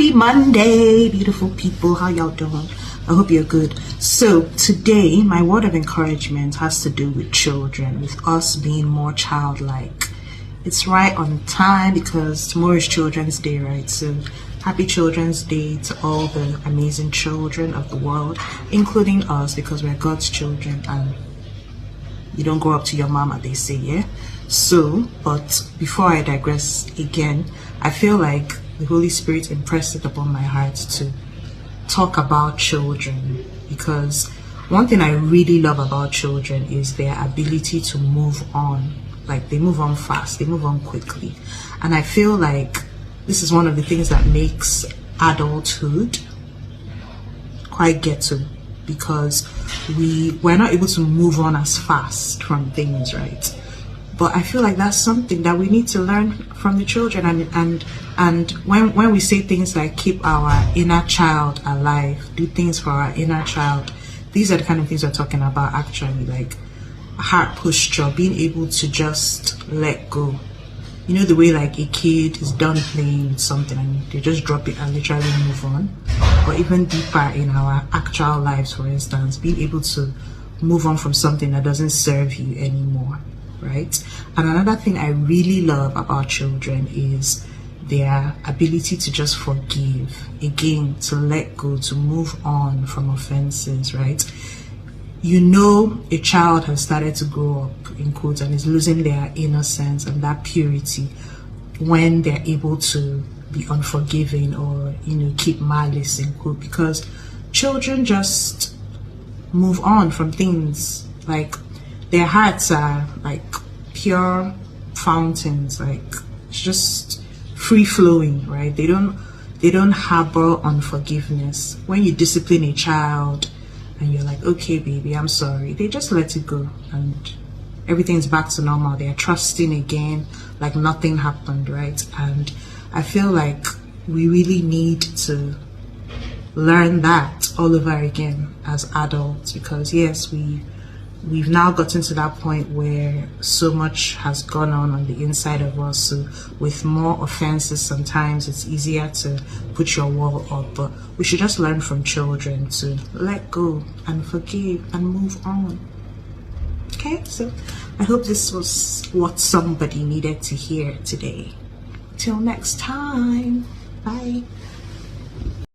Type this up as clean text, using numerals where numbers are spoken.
Happy Monday, beautiful people. How y'all doing? I hope you're good. So today, my word of encouragement has to do with children, with us being more childlike. It's right on time because tomorrow is Children's Day, right? So happy Children's Day to all the amazing children of the world, including us, because we're God's children and you don't grow up to your mama, they say, yeah? So, but before I digress again, I feel like the Holy Spirit impressed it upon my heart to talk about children, because one thing I really love about children is their ability to move on. Like, they move on fast, they move on quickly. And I feel like this is one of the things that makes adulthood quite ghetto, because we're not able to move on as fast from things, right? But I feel like that's something that we need to learn from the children. And when we say things like keep our inner child alive, do things for our inner child, these are the kind of things we're talking about actually, like heart posture, being able to just let go. You know, the way like a kid is done playing with something and they just drop it and literally move on. Or even deeper in our actual lives, for instance, being able to move on from something that doesn't serve you anymore, right? And another thing I really love about children is their ability to just forgive, again, to let go, to move on from offenses, right? You know, a child has started to grow up, in quotes, and is losing their innocence and that purity when they're able to be unforgiving or, you know, keep malice, in quote, because children just move on from things. Like, their hearts are like pure fountains, like it's just free flowing, right? They don't harbor unforgiveness. When you discipline a child and you're like, okay baby, I'm sorry, they just let it go and everything's back to normal. They're trusting again like nothing happened, right? And I feel like we really need to learn that all over again as adults, because yes, we've now gotten to that point where so much has gone on the inside of us. So with more offenses, sometimes it's easier to put your wall up, but we should just learn from children to let go and forgive and move on. Okay, so I hope this was what somebody needed to hear today. Till next time, bye.